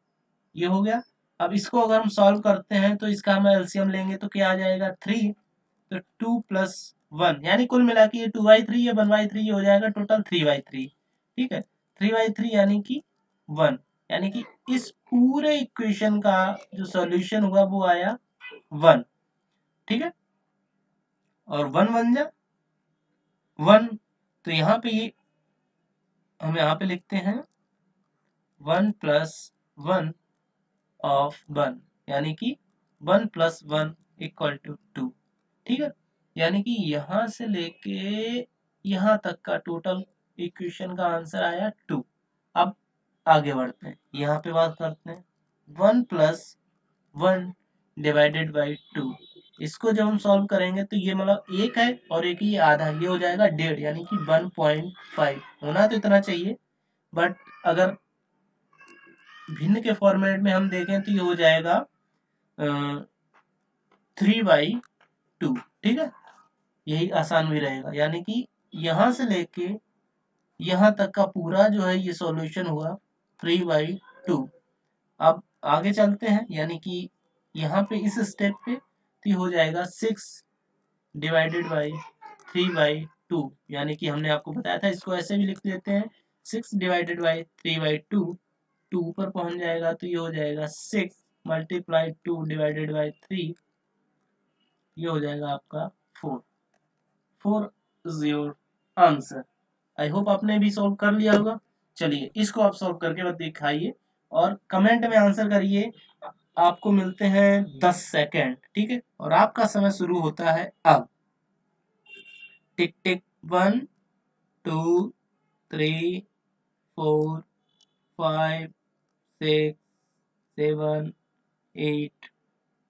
ये हो गया। अब इसको अगर हम सॉल्व करते हैं तो इसका हम एलसीएम लेंगे तो क्या आ जाएगा 3, तो 2 प्लस 1, यानी कुल मिला के ये 2/3 या 1/3 हो जाएगा, टोटल 3/3, ठीक है। 3/3 यानी कि 1, यानी कि इस पूरे इक्वेशन का जो सॉल्यूशन हुआ वो आया 1, ठीक है। और 1 1 जा 1, तो यहाँ पे ये हम यहाँ पे लिखते हैं 1 प्लस 1 ऑफ 1, यानी कि 1 प्लस 1 इक्वल टू 2, ठीक है। यानी कि यहाँ से लेके यहाँ तक का टोटल इक्वेशन का आंसर आया 2। अब आगे बढ़ते हैं, यहाँ पे बात करते हैं 1 प्लस 1 डिवाइडेड बाई 2। इसको जब हम सॉल्व करेंगे तो ये मतलब एक है और एक ही आधा, ये हो जाएगा 1.5, यानी कि 1.5 होना तो इतना चाहिए, बट अगर भिन्न के फॉर्मेट में हम देखें तो ये हो जाएगा 3/2, ठीक है। यही आसान भी रहेगा, यानी कि यहाँ से लेके यहाँ तक का पूरा जो है ये सॉल्यूशन हुआ 3/2। अब आगे चलते हैं, यानी कि यहाँ पे इस स्टेप पे तो ये हो जाएगा 6 डिवाइडेड बाई 3/2, यानी कि हमने आपको बताया था इसको ऐसे भी लिख देते हैं 6 डिवाइडेड बाई 3/2, 2 ऊपर पहुंच जाएगा तो ये हो जाएगा 6 मल्टीप्लाई 2 डिवाइडेड बाई 3, ये हो जाएगा आपका 4। 4 is your answer. I hope आपने भी सॉल्व कर लिया होगा। चलिए इसको आप सॉल्व करके बस दिखाइए और कमेंट में आंसर करिए। आपको मिलते हैं 10 सेकेंड, ठीक है, और आपका समय शुरू होता है अब। टिक टिक, 1 2 3 4 5 6 7 8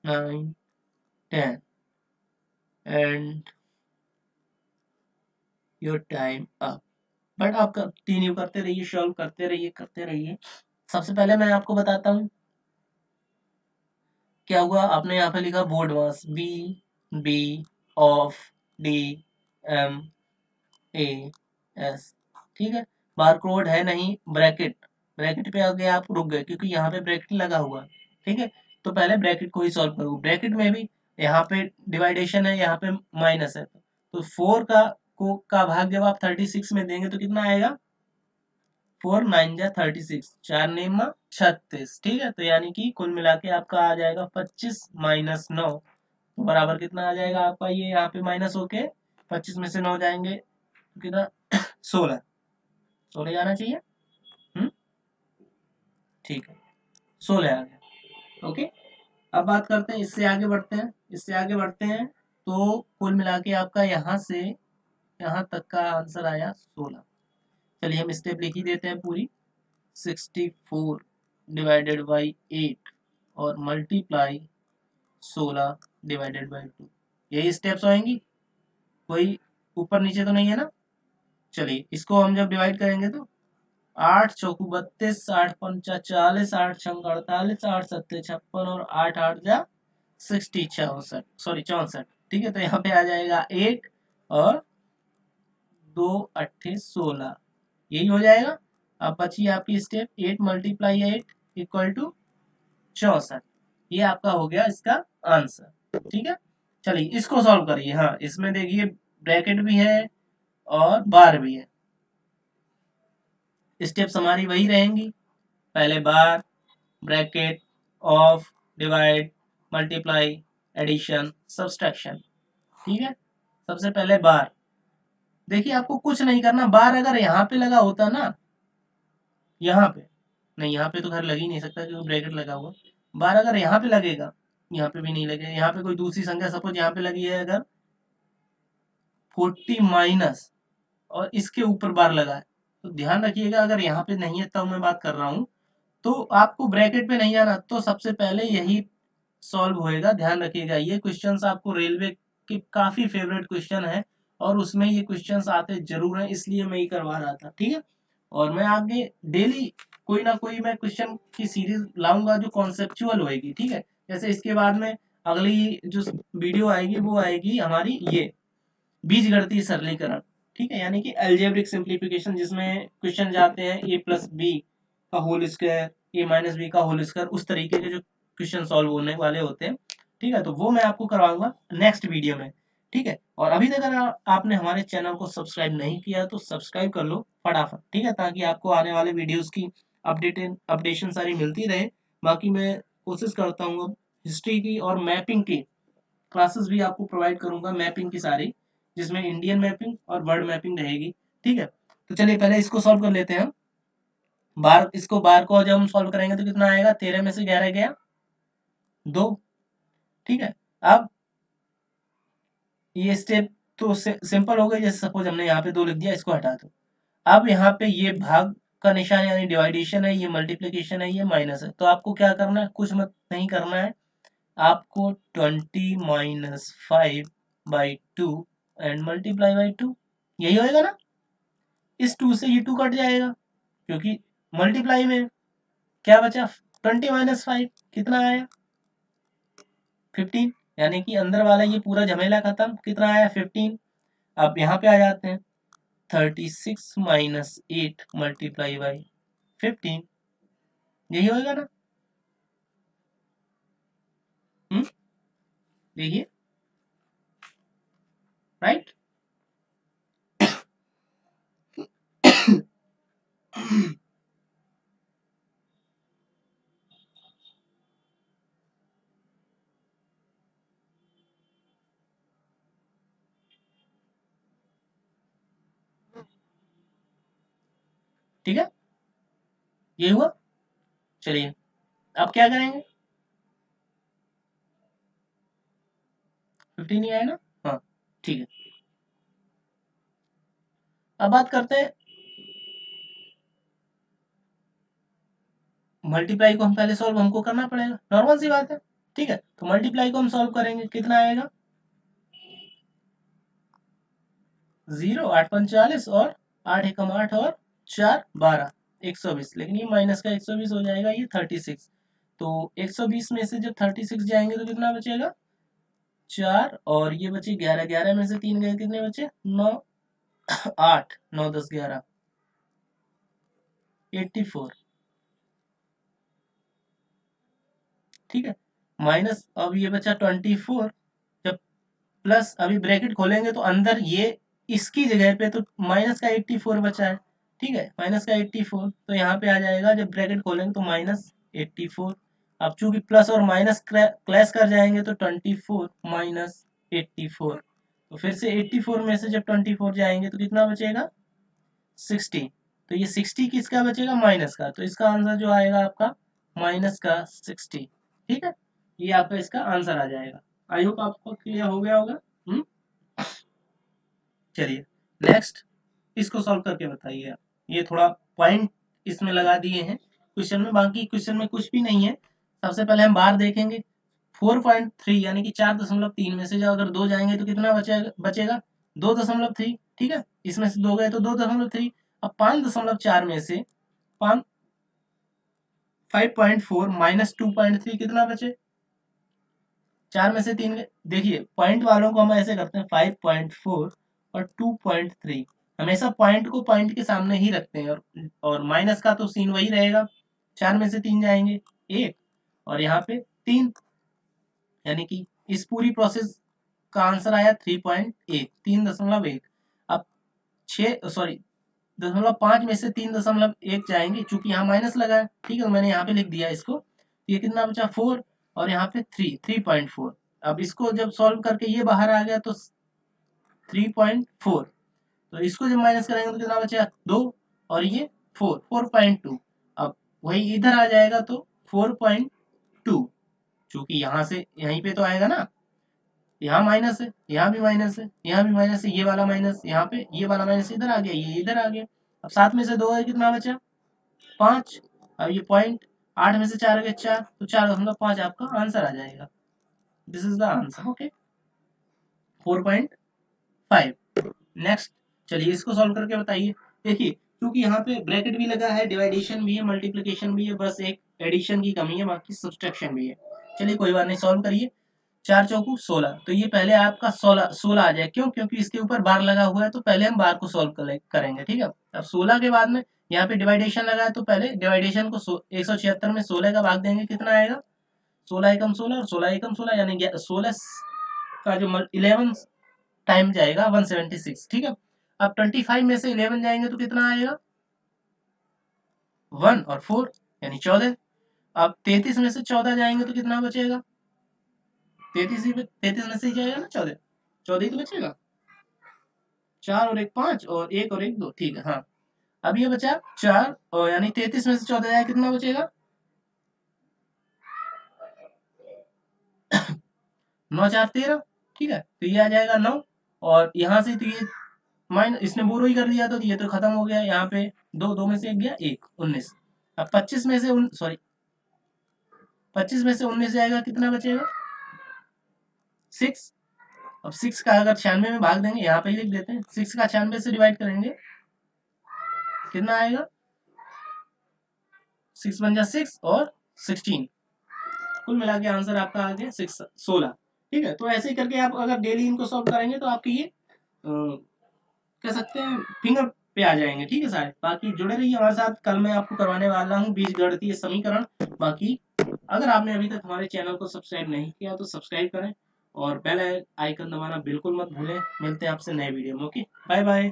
9 10 and your time up. But आप कंटिन्यू करते रहिए, सॉल्व करते रहिए, करते रहिए। सबसे पहले मैं आपको बताता हूँ क्या हुआ। आपने यहाँ पे लिखा BODMAS, B of D M A S, ठीक है। बार कोड है नहीं, ब्रैकेट, ब्रैकेट पे आगे आप रुक गए क्योंकि यहाँ पे ब्रैकेट लगा हुआ, ठीक है। तो पहले ब्रैकेट को ही सॉल्व करो। ब्रैकेट में भी यहाँ पे डिवाइडेशन है, यहाँ पे माइनस है, तो 4 का भाग जब आप 36 में देंगे तो कितना आएगा, 4 9 जा 36, 4 9 36, ठीक है। तो यानी कि कुल मिला के आपका आ जाएगा 25 माइनस 9, तो बराबर कितना आ जाएगा आपका, ये यहाँ पे माइनस होके 25 में से 9 जाएंगे तो कितना 16, 16 आना चाहिए। ठीक है, 16 आ गया। ओके, अब बात करते हैं, इससे आगे बढ़ते हैं, इससे आगे बढ़ते हैं। तो कुल मिला के आपका यहाँ से यहाँ तक का आंसर आया 16। चलिए हम स्टेप लिख ही देते हैं पूरी। 64 डिवाइडेड बाई 8 और मल्टीप्लाई 16 डिवाइडेड बाई 2, यही स्टेप्स होंगी, कोई ऊपर नीचे तो नहीं है ना। चलिए इसको हम जब डिवाइड करेंगे तो 8 चौकू 32, 8 पंचा 40, 8 छंग 48, 8 सत्ते 56 और 8 8 जा 60, 64, सॉरी 64, ठीक है। तो यहाँ पे आ जाएगा 8 और 2 अट्ठे 16, यही हो जाएगा। अब बची आपकी स्टेप 8 मल्टीप्लाई 8 इक्वल टू 64, ये आपका हो गया इसका आंसर, ठीक है। चलिए इसको सॉल्व करिए। हाँ, इसमें देखिए ब्रैकेट भी है और बार भी है। स्टेप्स हमारी वही रहेंगी, पहले बार, bracket, of, divide, multiply, addition, subtraction, ठीक है। सबसे पहले बार, देखिए आपको कुछ नहीं करना। बार अगर यहाँ पे लगा होता ना, यहाँ पे नहीं, यहाँ पे तो घर लग ही नहीं सकता क्योंकि ब्रैकेट लगा हुआ। बार अगर यहाँ पे लगेगा, यहाँ पे भी नहीं लगेगा। यहाँ पे कोई दूसरी संख्या सपोज यहाँ पे लगी है अगर 40 माइनस और इसके ऊपर बार लगा है, तो ध्यान रखिएगा अगर यहाँ पे नहीं है तब मैं बात कर रहा हूँ, तो आपको ब्रैकेट पे नहीं आना, तो सबसे पहले यही सॉल्व होएगा। ध्यान रखिएगा, ये क्वेश्चंस आपको रेलवे के काफी फेवरेट क्वेश्चन है और उसमें ये क्वेश्चंस आते जरूर हैं, इसलिए मैं ये करवा रहा था, ठीक है। और मैं आगे डेली कोई ना कोई मैं क्वेश्चन की सीरीज लाऊंगा जो कॉन्सेप्चुअल होएगी, ठीक है। जैसे इसके बाद में अगली जो वीडियो आएगी वो आएगी हमारी ये बीजगणितीय सरलीकरण, ठीक है, यानी कि अलजेब्रिक सिंप्लीफिकेशन, जिसमें क्वेश्चन जाते हैं ए प्लस बी का होल स्क्वायर, ए माइनस बी का होल स्क्वायर, उस तरीके के जो क्वेश्चन सॉल्व होने वाले होते हैं, ठीक है। तो वो मैं आपको करवाऊंगा नेक्स्ट वीडियो में, ठीक है। और अभी तक अगर आपने हमारे चैनल को सब्सक्राइब नहीं किया तो सब्सक्राइब कर लो फटाफट, ठीक है, ताकि आपको आने वाले वीडियोस की अपडेशन सारी मिलती रहे। बाकी मैं कोशिश करता हूँ अब हिस्ट्री की और मैपिंग की क्लासेस भी आपको प्रोवाइड करूंगा, मैपिंग की सारी, जिसमें इंडियन मैपिंग और वर्ल्ड मैपिंग रहेगी, ठीक है। तो चलिए पहले इसको सॉल्व कर लेते हैं। बार, इसको बार को जब हम सॉल्व करेंगे तो कितना आएगा, 13 में से 11 गया 2, ठीक है। अब ये स्टेप तो सिंपल हो गई, जैसे सपोज हमने यहाँ पे 2 लिख दिया, इसको हटा दो। अब यहाँ पे ये भाग का निशान यानी डिवाइडेशन है, ये मल्टीप्लीकेशन है, ये माइनस है, तो आपको क्या करना है, कुछ मत नहीं करना है, आपको 20 minus 5 by 2 and multiply by 2, यही होएगा ना। इस 2 से ये 2 कट जाएगा क्योंकि मल्टीप्लाई में क्या बचा, 20 माइनस 5 कितना आया, 15, यानी कि अंदर वाला ये पूरा झमेला खत्म, कितना आया 15। अब यहाँ पे आ जाते हैं, 36 माइनस 8 मल्टीप्लाई बाई 15, यही होएगा ना। देखिए, राइट। ठीक है, ये हुआ। चलिए अब क्या करेंगे, 15 ही आए ना, हाँ ठीक है। अब बात करते हैं मल्टीप्लाई को, हम पहले सॉल्व हमको करना पड़ेगा, नॉर्मल सी बात है, ठीक है। तो मल्टीप्लाई को हम सॉल्व करेंगे, कितना आएगा 0, 8 5 40 और 8 एकम 8 और 4 12, 120। लेकिन ये माइनस का 120 हो जाएगा, ये 36। तो 120 में से जब 36 जाएंगे तो कितना बचेगा 4, और ये बचे 11, 11 में से 3 गए, कितने बचे 9 8 9 10 11, 84, ठीक है। माइनस अब ये बचा 24, जब प्लस अभी ब्रैकेट खोलेंगे तो अंदर ये इसकी जगह पे तो माइनस का 84 बचा है, ठीक है, माइनस का 84, तो यहाँ पे आ जाएगा जब ब्रैकेट खोलेंगे तो माइनस 84। अब चूंकि प्लस और माइनस क्लैश कर जाएंगे तो 24 माइनस 84, तो फिर से 84 में से जब 24 जाएंगे तो कितना बचेगा 60। तो ये 60 किसका बचेगा माइनस का, तो इसका आंसर जो आएगा आपका माइनस का 60, ठीक है। ये आपका इसका आंसर आ जाएगा। आई होप आपको क्लियर हो गया होगा। चलिए नेक्स्ट, इसको सॉल्व करके बताइए आप। ये थोड़ा पॉइंट इसमें लगा दिए हैं क्वेश्चन में, बाकी क्वेश्चन में कुछ भी नहीं है। सबसे पहले हम बार देखेंगे, 4.3 यानी कि 4.3 में से जब अगर 2 जाएंगे तो कितना बचेगा 2.3, ठीक है। इसमें से 2 गए तो 2.3। अब 5.4 में से 5.4 माइनस 2.3 कितना बचे, 4 में से 3 गए। देखिए पॉइंट वालों को हम ऐसे करते हैं 5.4 और 2.3, हमेशा पॉइंट को पॉइंट के सामने ही रखते हैं, और माइनस का तो सीन वही रहेगा, 4 में से 3 जाएंगे 1, और यहाँ पे 3, यानी कि इस पूरी प्रोसेस का आंसर आया 3.1, 3.1। अब 5 में से 3.1 जाएंगे, चूंकि यहाँ माइनस लगा है, ठीक है, तो मैंने यहाँ पे लिख दिया इसको। ये कितना बचा 4, और यहाँ पे 3.4। अब इसको जब सॉल्व करके ये बाहर आ गया तो 3.4, तो इसको जब माइनस करेंगे तो कितना बचेगा 2, और ये 4.2। अब वही इधर आ जाएगा तो 4.2, चूंकि यहाँ से यहीं पे तो आएगा ना, यहाँ माइनस है, यहाँ भी माइनस है, यहाँ भी माइनस है, ये वाला माइनस यहाँ पे, ये वाला माइनस इधर आ गया, ये इधर आ गया। अब 7 में से 2 है, कितना बचा 5। अब ये पॉइंट 8 में से 4 गए 4, तो 4.5 आपका आंसर आ जाएगा। This is the answer, okay 4.5। Next, चलिए इसको सॉल्व करके बताइए। देखिए क्योंकि यहाँ पे ब्रैकेट भी लगा है, डिवाइडेशन भी है, मल्टीप्लिकेशन भी है, बस एक एडिशन की कमी है, बाकी सब्सट्रैक्शन भी है। चलिए कोई बात नहीं, सॉल्व करिए। 4 चौकू 16, तो ये पहले आपका 16 आ जाए, क्यों, क्योंकि इसके ऊपर बार लगा हुआ है, तो पहले हम बार को सॉल्व करेंगे, ठीक है। अब 16 के बाद में यहाँ पे डिवाइडेशन लगा है, तो पहले डिवाइडेशन को 176 में 16 का भाग देंगे, कितना आएगा 16 एकम 16 और 16 एकम 16, यानी 16 का जो 11 टाइम जाएगा 176, ठीक है। अब 25 में से 11 जाएंगे तो कितना आएगा 1 और 4, यानी 14। अब 33 में से 14 जाएंगे तो कितना बचेगा 33 में से ही जाएगा ना 14, 14 ही तो बचेगा, 4 और 1 5, और 1 और 1 2, ठीक है। हाँ अब ये बचा 4, और यानी 33 में से 14 जाए कितना बचेगा 9 4 13, ठीक है। तो ये आ जाएगा 9, और यहाँ से तो ये माइनस इसने बोरो ही कर दिया, तो ये तो खत्म हो गया, यहाँ पे 2 में से 1 गया 1, 19। अब 25 में से 19 जाएगा, कितना बचेगा 6। अब 6 का अगर 96 में भाग देंगे, यहाँ पे ही लिख देते हैं, 6 का 96 से डिवाइड करेंगे, कितना आएगा 6 बन जा 6 और 16, कुल मिला के आंसर आपका आ गया 16, ठीक है। तो ऐसे ही करके आप अगर डेली इनको सॉल्व करेंगे तो आपके ये कह सकते हैं फिंगर पे आ जाएंगे, ठीक है सारे। बाकी जुड़े रहिए हमारे साथ, कल मैं आपको करवाने वाला हूँ बीजगणितीय समीकरण। बाकी अगर आपने अभी तक हमारे चैनल को सब्सक्राइब नहीं किया तो सब्सक्राइब करें, और बेल आइकन दबाना बिल्कुल मत भूलें। मिलते हैं आपसे नए वीडियो में, ओके बाय बाय।